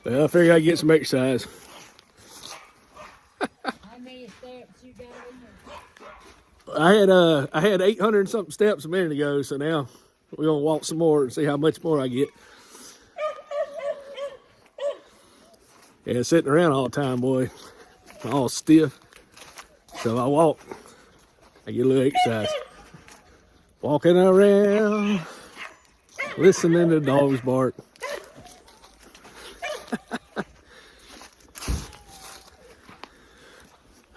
Well, I figured I'd get some exercise. How many steps you got in there? I had 800 and something steps a minute ago, so now we're gonna walk some more and see how much more I get. Yeah, sitting around all the time, boy, all stiff. So I walk, I get a little exercise. Walking around, listening to dogs bark.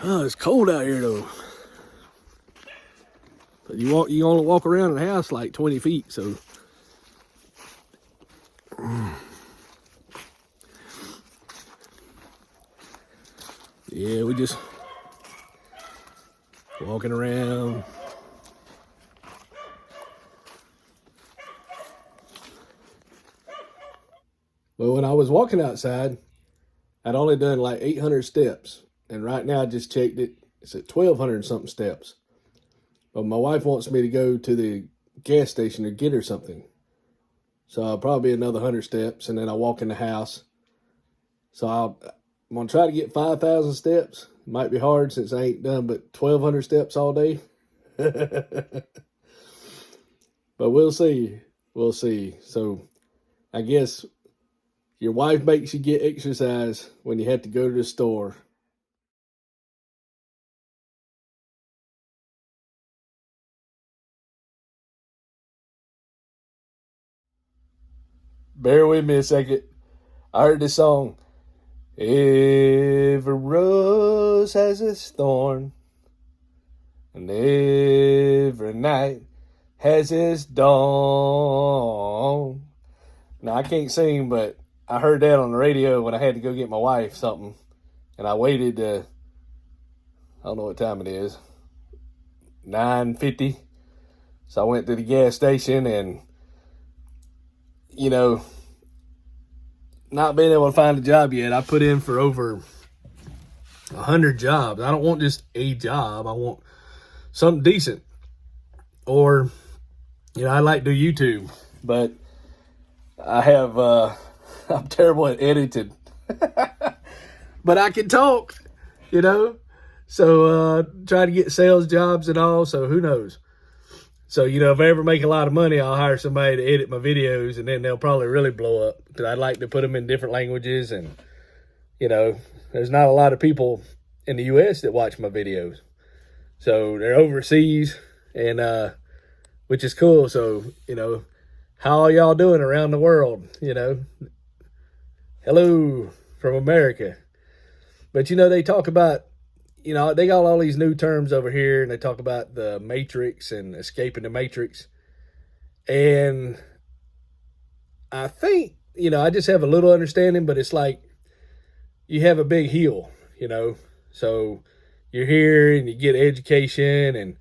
Oh, it's cold out here though. But you only walk around the house like 20 feet, so. Yeah, we just walking around. Well, when I was walking outside, I'd only done like 800 steps. And right now I just checked it. It's at 1,200 and something steps. But my wife wants me to go to the gas station to get her something. So I'll probably another 100 steps, and then I'll walk in the house. So I'm going to try to get 5,000 steps. It might be hard since I ain't done but 1,200 steps all day. But we'll see. We'll see. So I guess your wife makes you get exercise when you have to go to the store. Bear with me a second. I heard this song. Every rose has its thorn, and every night has its dawn. Now, I can't sing, but I heard that on the radio when I had to go get my wife something, and I waited I don't know what time it is, 9:50. So I went to the gas station and, not being able to find a job yet, I put in for over 100 jobs. I don't want just a job. I want something decent. Or, I like to do YouTube, but I have, I'm terrible at editing. But I can talk, So try to get sales jobs and all, so who knows. So, if I ever make a lot of money, I'll hire somebody to edit my videos, and then they'll probably really blow up. Because I'd like to put them in different languages, and, there's not a lot of people in the U.S. that watch my videos. So they're overseas, and which is cool. So, how are y'all doing around the world? Hello from America. But, they talk about, they got all these new terms over here, and they talk about the Matrix and escaping the Matrix. And I think, I just have a little understanding, but it's like you have a big hill, So you're here and you get education and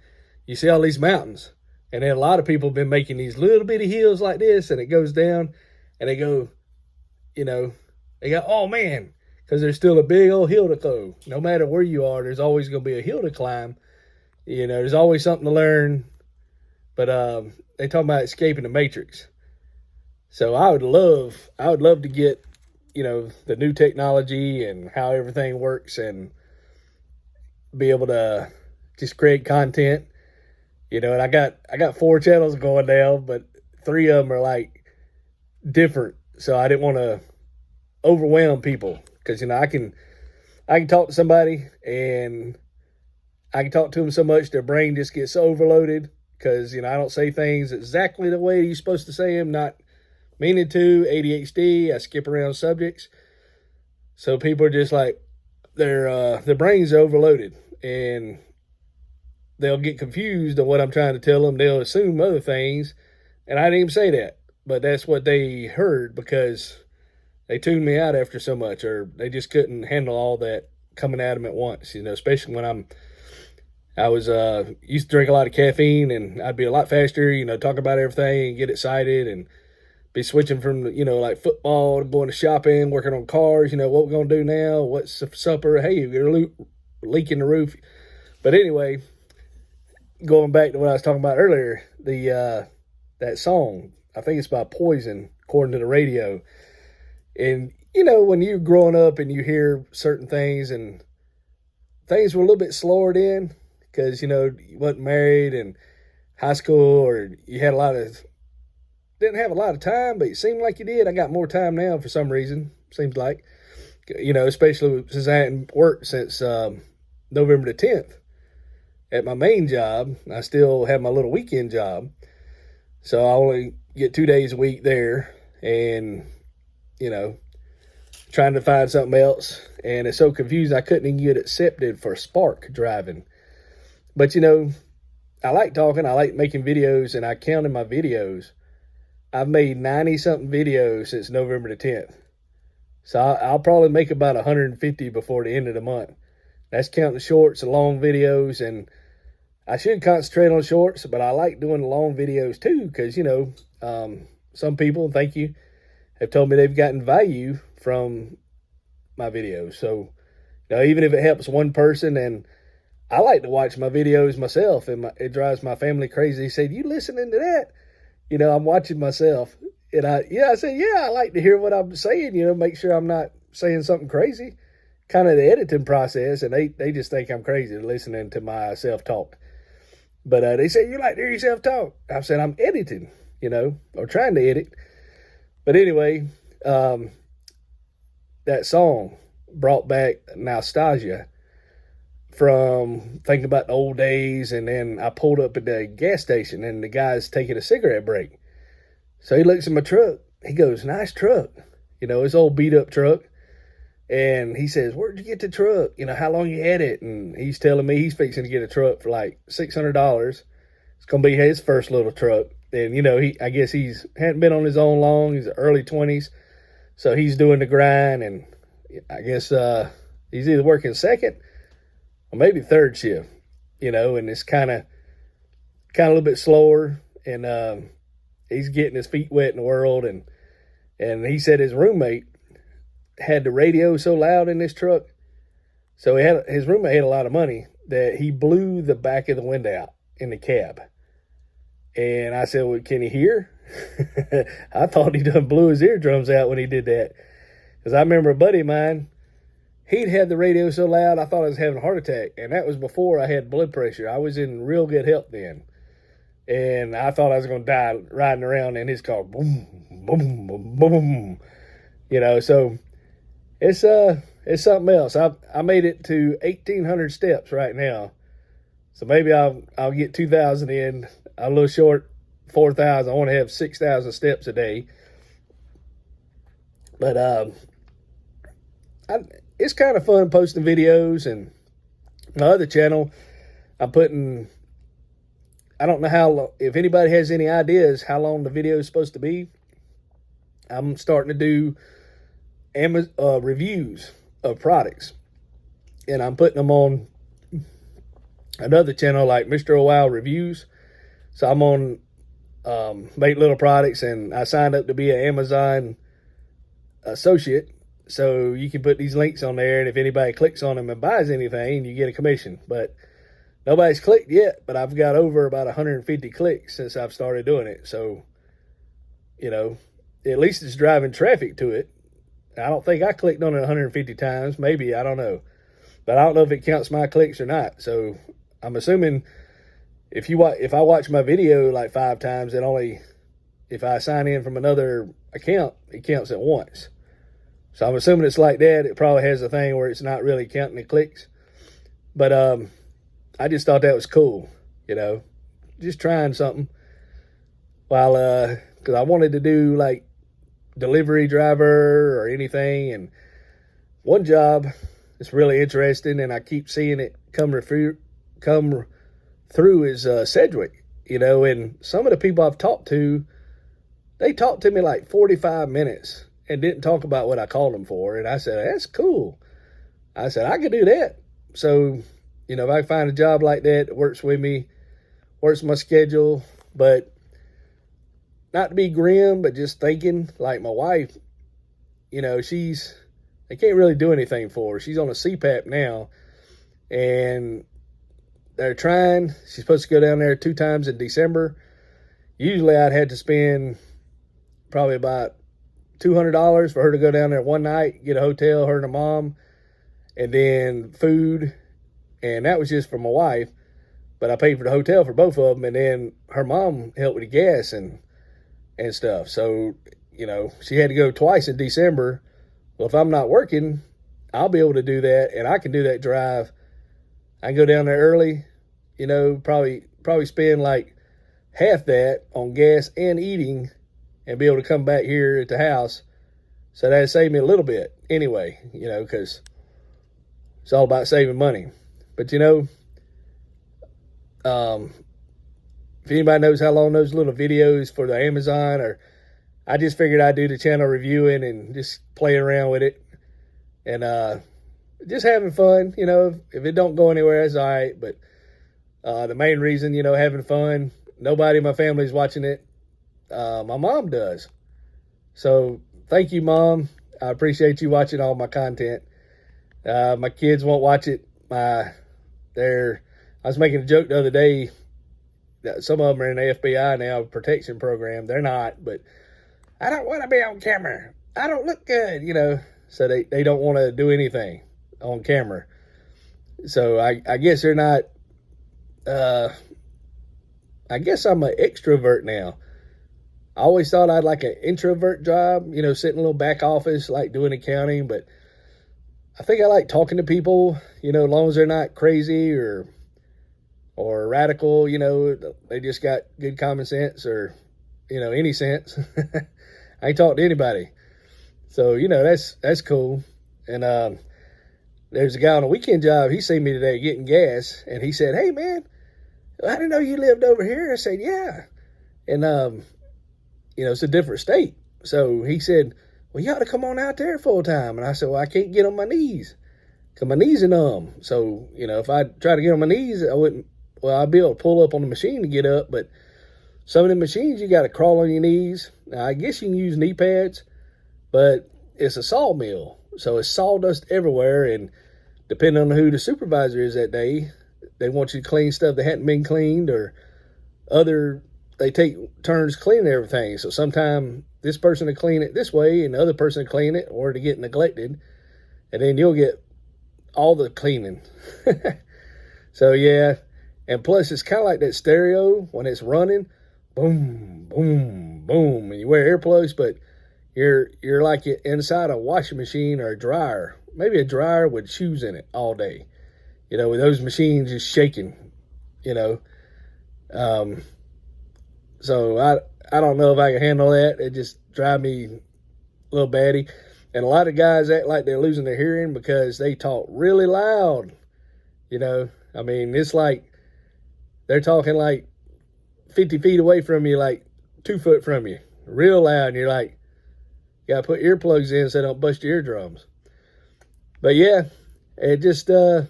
you see all these mountains. And then a lot of people have been making these little bitty hills like this, and it goes down and they go, oh man, because there's still a big old hill to go. No matter where you are, there's always going to be a hill to climb. There's always something to learn. But they talk about escaping the Matrix. So I would love to get, the new technology and how everything works and be able to just create content. And I got 4 channels going now, but 3 of them are like different. So I didn't want to overwhelm people. Because, I can talk to somebody and I can talk to them so much their brain just gets so overloaded because, I don't say things exactly the way you're supposed to say them, not meaning to, ADHD, I skip around subjects. So people are just like, their brains are overloaded and they'll get confused on what I'm trying to tell them. They'll assume other things, and I didn't even say that, but that's what they heard because they tuned me out after so much, or they just couldn't handle all that coming at them at once, especially when I was used to drink a lot of caffeine, and I'd be a lot faster, talk about everything and get excited and be switching from, like football to going to shopping, working on cars, what we're going to do now, what's for supper, hey, you get a leak in the roof. But anyway, going back to what I was talking about earlier, that song, I think it's by Poison, according to the radio. And, you know, when you're growing up and you hear certain things and things were a little bit slower then because, you know, you wasn't married and high school or you had didn't have a lot of time, but it seemed like you did. I got more time now for some reason, seems like, you know, especially since I hadn't worked since November the 10th at my main job. I still have my little weekend job. So I only get 2 days a week there and, you know, trying to find something else. And it's so confusing, I couldn't even get accepted for Spark driving. But, you know, I like talking, I like making videos, and I counted my videos. I've made 90-something videos since November the 10th. So I'll probably make about 150 before the end of the month. That's counting the shorts, the long videos, and I should concentrate on shorts, but I like doing the long videos too because, you know, some people, thank you, have told me they've gotten value from my videos. So, you know, even if it helps one person, and I like to watch my videos myself, and it drives my family crazy. They said, "You listening to that?" You know, I'm watching myself, and I said, yeah, I like to hear what I'm saying, you know, make sure I'm not saying something crazy, kind of the editing process, and they just think I'm crazy listening to my self-talk. But they say, you like to hear yourself talk? I said, I'm editing, you know, or trying to edit. But anyway, that song brought back nostalgia from thinking about the old days. And then I pulled up at the gas station and the guy's taking a cigarette break. So he looks at my truck. He goes, nice truck. You know, his old beat up truck. And he says, where'd you get the truck? You know, how long you had it? And he's telling me he's fixing to get a truck for like $600. It's going to be his first little truck. And, you know, I guess hadn't been on his own long. He's early 20s. So he's doing the grind. And I guess he's either working second or maybe third shift, you know, and it's kind of a little bit slower. And he's getting his feet wet in the world. And he said his roommate had the radio so loud in this truck. So his roommate had a lot of money that he blew the back of the window out in the cab. And I said, well, can he hear? I thought he done blew his eardrums out when he did that. Because I remember a buddy of mine, he'd had the radio so loud, I thought I was having a heart attack. And that was before I had blood pressure. I was in real good health then. And I thought I was going to die riding around in his car. Boom, boom, boom, boom. You know, so it's something else. I made it to 1,800 steps right now. So maybe I'll get 2,000 in. I'm a little short 4,000. I want to have 6,000 steps a day. But it's kind of fun posting videos. And my other channel, I'm putting, I don't know how long, if anybody has any ideas how long the video is supposed to be. I'm starting to do reviews of products. And I'm putting them on another channel like Mr. O'Wow Reviews. So I'm on Make Little Products, and I signed up to be an Amazon associate. So you can put these links on there, and if anybody clicks on them and buys anything, you get a commission. But nobody's clicked yet, but I've got over about 150 clicks since I've started doing it. So, you know, at least it's driving traffic to it. I don't think I clicked on it 150 times. Maybe, I don't know. But I don't know if it counts my clicks or not. So I'm assuming if I watch my video like 5 times, if I sign in from another account, it counts it once. So I'm assuming it's like that. It probably has a thing where it's not really counting the clicks. But I just thought that was cool, you know, just trying something. While, because I wanted to do like delivery driver or anything. And one job is really interesting, and I keep seeing it come through is Sedgwick, you know. And some of the people I've talked to, they talked to me like 45 minutes and didn't talk about what I called them for. And I said, that's cool. I said, I could do that. So, you know, if I find a job like that works with me, works my schedule, but not to be grim, but just thinking, like my wife, you know, they can't really do anything for her. She's on a CPAP now, and they're trying. She's supposed to go down there 2 times in December. Usually I'd had to spend probably about $200 for her to go down there one night, get a hotel, her and her mom, and then food. And that was just for my wife. But I paid for the hotel for both of them. And then her mom helped with the gas and stuff. So, you know, she had to go twice in December. Well, if I'm not working, I'll be able to do that. And I can do that drive. I can go down there early, you know, probably spend like half that on gas and eating and be able to come back here at the house. So that saved me a little bit anyway, you know, because it's all about saving money. But, you know, if anybody knows how long those little videos for the Amazon or I just figured I'd do the channel reviewing and just playing around with it and just having fun, you know. If it don't go anywhere, that's all right. But the main reason, you know, having fun, nobody in my family is watching it. My mom does. So thank you, Mom. I appreciate you watching all my content. My kids won't watch it. I was making a joke the other day that some of them are in the FBI now, protection program. They're not, but I don't want to be on camera. I don't look good, you know. So they don't want to do anything on camera. So I guess they're not, I guess I'm an extrovert now. I always thought I'd like an introvert job, you know, sitting in a little back office, like doing accounting, but I think I like talking to people, you know, as long as they're not crazy or radical, you know, they just got good common sense or, you know, any sense. I ain't talk to anybody. So, you know, that's cool. And there's a guy on a weekend job. He seen me today getting gas, and he said, "Hey, man, I didn't know you lived over here." I said, "Yeah." And, you know, it's a different state. So he said, "Well, you ought to come on out there full time." And I said, "Well, I can't get on my knees because my knees are numb." So, you know, if I try to get on my knees, I'd be able to pull up on the machine to get up. But some of the machines, you got to crawl on your knees. Now, I guess you can use knee pads, but it's a sawmill. So it's sawdust everywhere. And depending on who the supervisor is that day, they want you to clean stuff that hadn't been cleaned or they take turns cleaning everything. So sometimes this person will clean it this way and the other person will clean it or to get neglected. And then you'll get all the cleaning. So, yeah. And plus, it's kind of like that stereo when it's running. Boom, boom, boom. And you wear earplugs, but you're like inside a washing machine or a dryer. Maybe a dryer with shoes in it all day. You know, with those machines just shaking, you know. So I don't know if I can handle that. It just drives me a little batty. And a lot of guys act like they're losing their hearing because they talk really loud. You know, I mean, it's like they're talking like 50 feet away from you, like 2 foot from you, real loud. And you're like, you got to put earplugs in so they don't bust your eardrums. But yeah, it just kind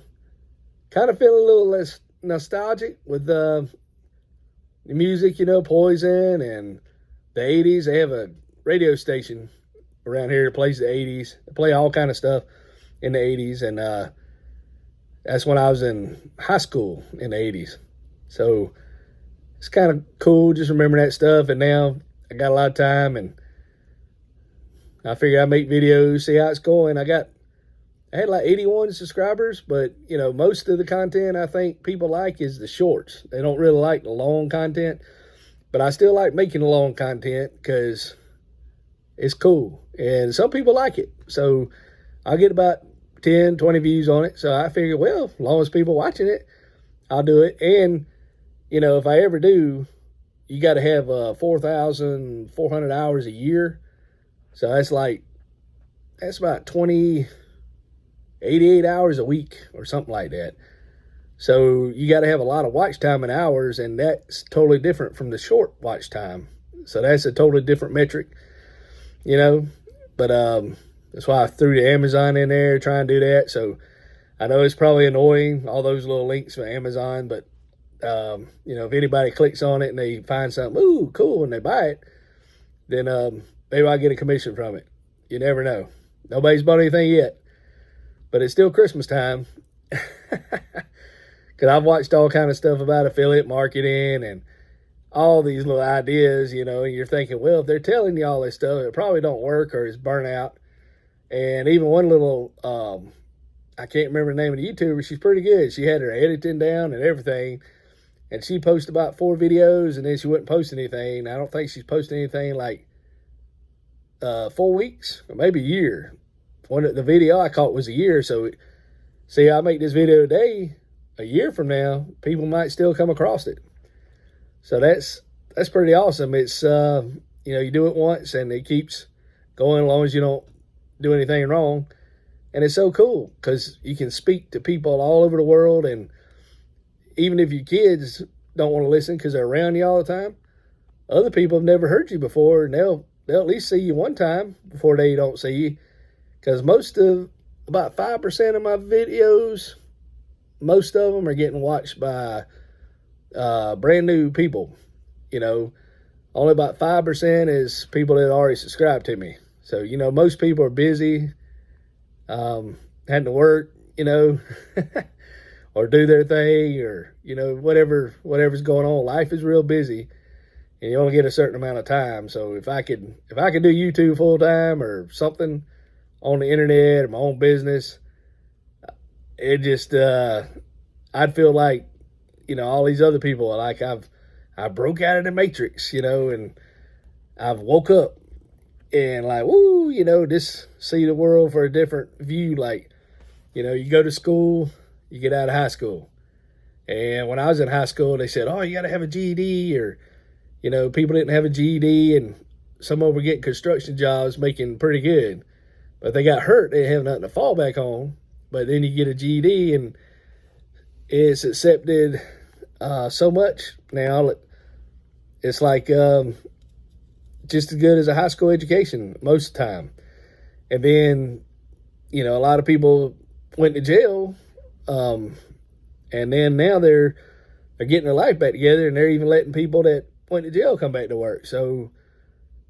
of feel a little less nostalgic with the music, you know, Poison and the 80s. They have a radio station around here that plays the 80s. They play all kind of stuff in the 80s. And that's when I was in high school in the 80s. So it's kind of cool just remembering that stuff. And now I got a lot of time and I figure I make videos, see how it's going. I had like 81 subscribers, but you know, most of the content I think people like is the shorts. They don't really like the long content, but I still like making the long content because it's cool and some people like it. So I get about 10, 20 views on it. So I figure, well, as long as people watching it, I'll do it. And you know, if I ever do, you got to have 4,400 hours a year. So that's about 88 hours a week or something like that. So you got to have a lot of watch time in hours, and that's totally different from the short watch time. So that's a totally different metric, you know. But that's why I threw the Amazon in there, trying to do that. So I know it's probably annoying, all those little links for Amazon, but you know, if anybody clicks on it and they find something, ooh, cool, and they buy it, then maybe I get a commission from it. You never know. Nobody's bought anything yet, but it's still Christmas time. Because I've watched all kind of stuff about affiliate marketing and all these little ideas, you know, and you're thinking, well, if they're telling you all this stuff, it probably don't work or it's burnout. And even one little, I can't remember the name of the YouTuber, she's pretty good. She had her editing down and everything. And she posted about 4 videos and then she wouldn't post anything. I don't think she's posted anything like 4 weeks or maybe a year. The video I caught was a year. So see, I make this video today, a year from now, people might still come across it. So that's pretty awesome. It's, you know, you do it once and it keeps going as long as you don't do anything wrong. And it's so cool because you can speak to people all over the world. And even if your kids don't want to listen because they're around you all the time, other people have never heard you before, and they'll at least see you one time before they don't see you. Because about 5% of my videos, most of them are getting watched by brand new people. You know, only about 5% is people that already subscribed to me. So, you know, most people are busy, having to work, you know, or do their thing, or, you know, whatever's going on. Life is real busy and you only get a certain amount of time. So if I could do YouTube full time or something on the internet or my own business, it just, I'd feel like, you know, all these other people, like I broke out of the matrix, you know, and I've woke up and like, woo, you know, just see the world for a different view. Like, you know, you go to school, you get out of high school. And when I was in high school, they said, oh, you got to have a GED, or, you know, people didn't have a GED and some of them were getting construction jobs making pretty good, but they got hurt. They didn't have nothing to fall back on. But then you get a GED and it's accepted so much now. It's like just as good as a high school education most of the time. And then, you know, a lot of people went to jail, and then now they're getting their life back together, and they're even letting people that went to jail come back to work. So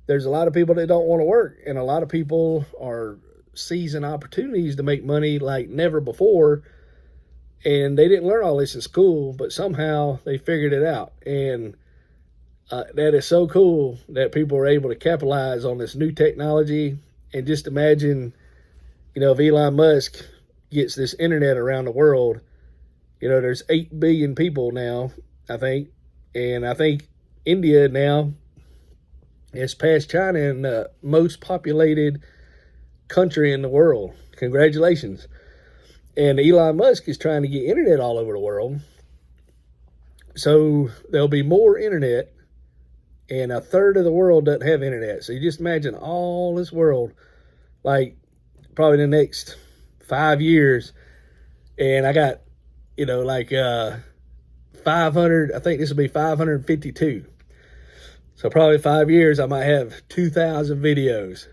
there's a lot of people that don't want to work, and a lot of people are seizing opportunities to make money like never before. And they didn't learn all this in school, but somehow they figured it out. And that is so cool that people are able to capitalize on this new technology. And just imagine, you know, if Elon Musk gets this internet around the world, you know, there's 8 billion people now, I think. And I think India now has passed China in the most populated country in the world. Congratulations. And Elon Musk is trying to get internet all over the world. So there'll be more internet, and a third of the world doesn't have internet. So you just imagine all this world, like probably the next 5 years. And I got, you know, like 500, I think this will be 552. So probably 5 years, I might have 2,000 videos.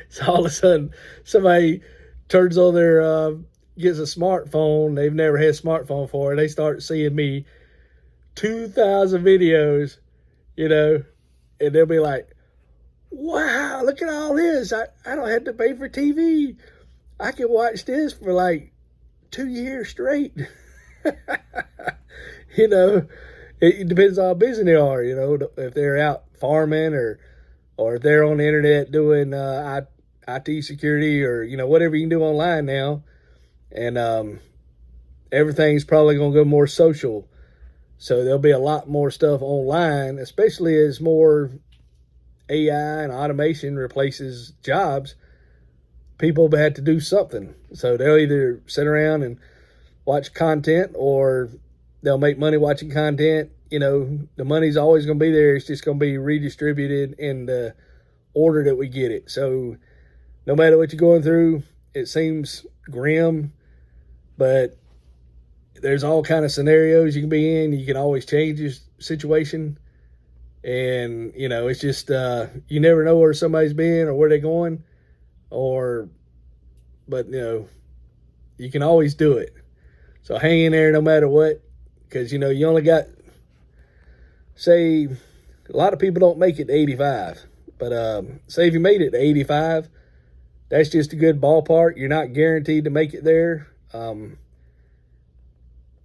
So all of a sudden, somebody turns on their, gets a smartphone. They've never had a smartphone before, and they start seeing me 2,000 videos, you know, and they'll be like, wow, look at all this. I don't have to pay for TV. I can watch this for like 2 years straight. You know, it depends on how busy they are, you know, if they're out farming or if they're on the internet doing IT security, or, you know, whatever you can do online now. And everything's probably going to go more social. So there'll be a lot more stuff online, especially as more AI and automation replaces jobs. People have to do something. So they'll either sit around and watch content, or they'll make money watching content. You know, the money's always going to be there. It's just going to be redistributed in the order that we get it. So no matter what you're going through, it seems grim, but there's all kind of scenarios you can be in. You can always change your situation. And, you know, it's just, you never know where somebody's been or where they're going, but, you know, you can always do it. So hang in there no matter what, because, you know, you only got, say, a lot of people don't make it to 85, but say if you made it to 85, that's just a good ballpark. You're not guaranteed to make it there.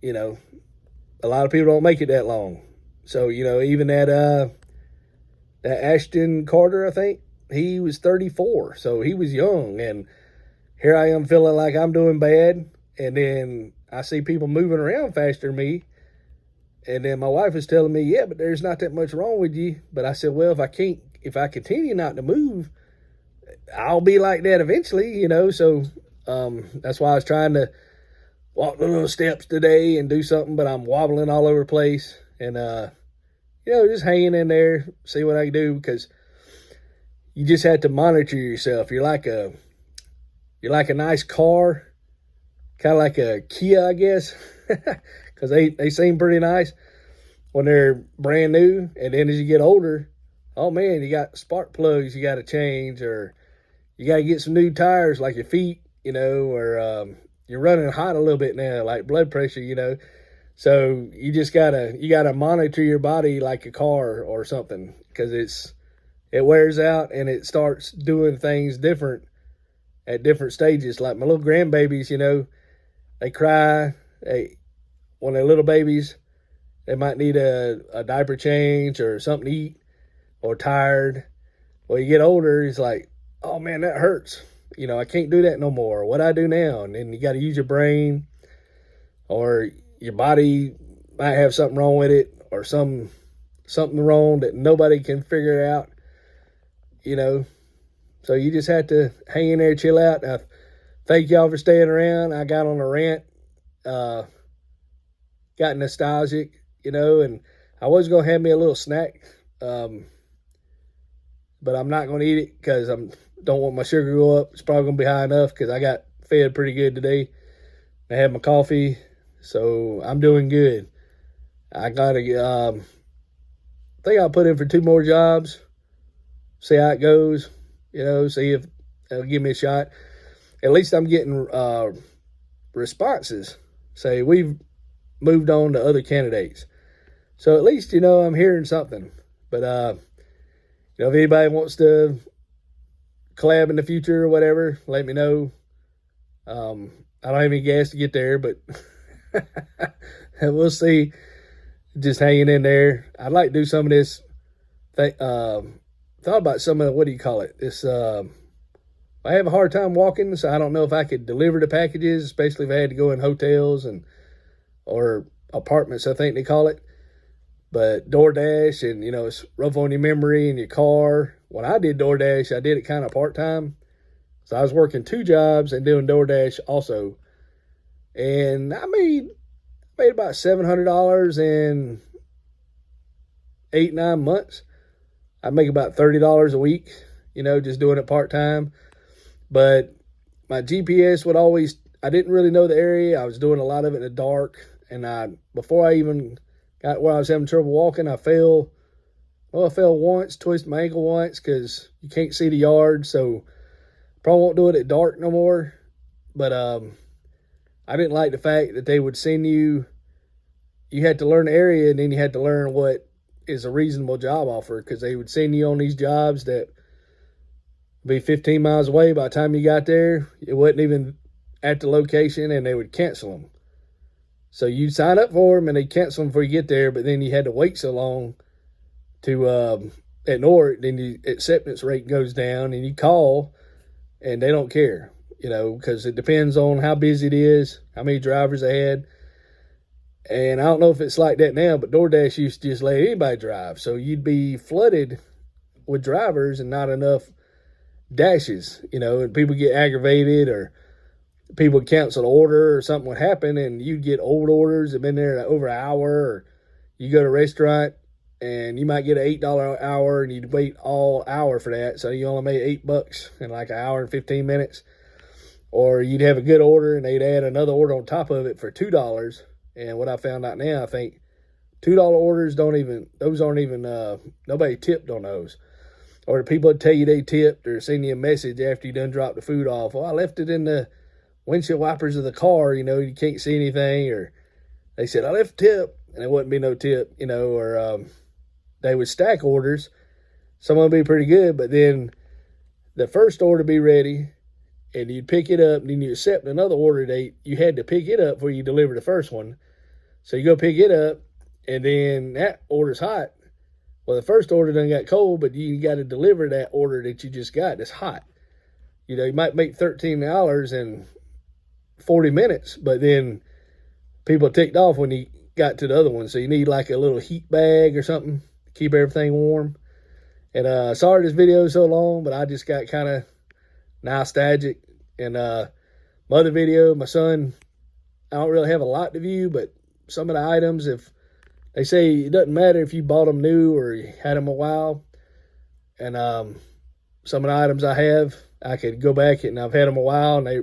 You know, a lot of people don't make it that long. So, even that Ashton Carter, I think, he was 34. So he was young. And here I am feeling like I'm doing bad. And then I see people moving around faster than me. And then my wife was telling me, yeah, but there's not that much wrong with you. But I said, well, if I continue not to move, I'll be like that eventually, So that's why I was trying to walk the little steps today and do something, but I'm wobbling all over the place. And, just hanging in there, see what I can do, because you just have to monitor yourself. You're like a nice car, kind of like a Kia, I guess, because they seem pretty nice when they're brand new. And then as you get older, oh man, you got spark plugs you got to change, or you got to get some new tires like your feet, or you're running hot a little bit now, like blood pressure, So you just gotta monitor your body like a car or something, because it wears out and it starts doing things different at different stages. Like my little grandbabies, they cry. When they're little babies, they might need a diaper change or something to eat, or tired. Well, you get older, it's like, oh man, that hurts. I can't do that no more. What I do now? And then you got to use your brain, or your body might have something wrong with it, or something wrong that nobody can figure out, So you just have to hang in there, chill out. Thank y'all for staying around. I got on a rant, got nostalgic, and I was going to have me a little snack, but I'm not going to eat it because I don't want my sugar to go up. It's probably going to be high enough because I got fed pretty good today. I had my coffee. So I'm doing good. I gotta think I'll put in for 2 more jobs, see how it goes, see if they'll give me a shot. At least I'm getting responses. Say we've moved on to other candidates. So at least, I'm hearing something. But if anybody wants to collab in the future or whatever, let me know. I don't have any gas to get there, but we'll see. Just hanging in there. I'd like to do some of this. Thought about some of what do you call it? This. I have a hard time walking, so I don't know if I could deliver the packages, especially if I had to go in hotels or apartments, I think they call it. But DoorDash, and it's rough on your memory and your car. When I did DoorDash, I did it kind of part time, so I was working 2 jobs and doing DoorDash also. And I made about $700 in 8-9 months. I make about $30 a week, just doing it part-time. But my GPS I didn't really know the area. I was doing a lot of it in the dark. And before I even got where I was having trouble walking, I fell once, twisted my ankle once because you can't see the yard. So probably won't do it at dark no more. But I didn't like the fact that they would send you had to learn the area, and then you had to learn what is a reasonable job offer, because they would send you on these jobs that be 15 miles away. By the time you got there, it wasn't even at the location, and they would cancel them. So you'd sign up for them, and they'd cancel them before you get there, but then you had to wait so long to ignore it. Then the acceptance rate goes down, and you call, and they don't care. Because it depends on how busy it is, how many drivers they had. And I don't know if it's like that now, but DoorDash used to just let anybody drive. So you'd be flooded with drivers and not enough dashes, and people get aggravated, or people would cancel the order, or something would happen, and you'd get old orders that have been there over an hour. Or you go to a restaurant and you might get an $8 an hour, and you'd wait all hour for that. So you only made $8 in like an hour and 15 minutes. Or you'd have a good order and they'd add another order on top of it for $2. And what I found out now, I think $2 orders aren't even, nobody tipped on those. Or the people that tell you they tipped, or send you a message after you done dropped the food off. Well, I left it in the windshield wipers of the car, you can't see anything. Or they said, I left a tip, and there wouldn't be no tip, or they would stack orders. Some would be pretty good, but then the first order be ready, and you'd pick it up, and then you accept another order date. You had to pick it up before you deliver the first one. So you go pick it up, and then that order's hot. Well, the first order done got cold, but you got to deliver that order that you just got that's hot. You know, you might make $13 in 40 minutes, but then people ticked off when you got to the other one. So you need like a little heat bag or something to keep everything warm. And sorry this video is so long, but I just got kind of nostalgic. And my other video, my son, I don't really have a lot to view, but some of the items, if they say it doesn't matter if you bought them new or you had them a while. And some of the items I have, I could go back and I've had them a while, and they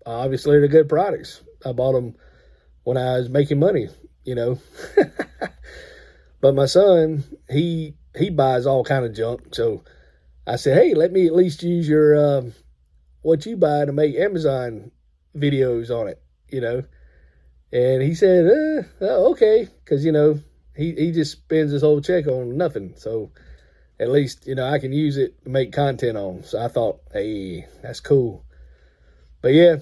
obviously they're good products. I bought them when I was making money, you know. But my son, he buys all kind of junk. So I said, hey, let me at least use your what you buy to make Amazon videos on it, you know. And he said, okay, because, you know, he just spends his whole check on nothing. So at least, you know, I can use it to make content on. So I thought, hey, that's cool. But yeah,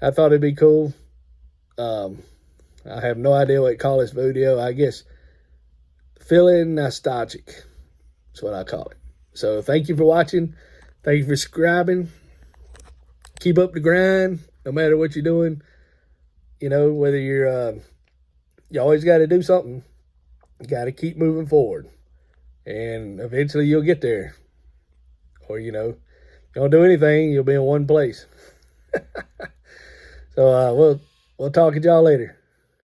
I thought it'd be cool. I have no idea what to call this video. I guess feeling nostalgic. That's what I call it. So thank you for watching. Thank you for subscribing. Keep up the grind, no matter what you're doing. You know, whether you're, you always got to do something. You got to keep moving forward. And eventually you'll get there. Or, you know, you don't do anything, you'll be in one place. So we'll talk to y'all later.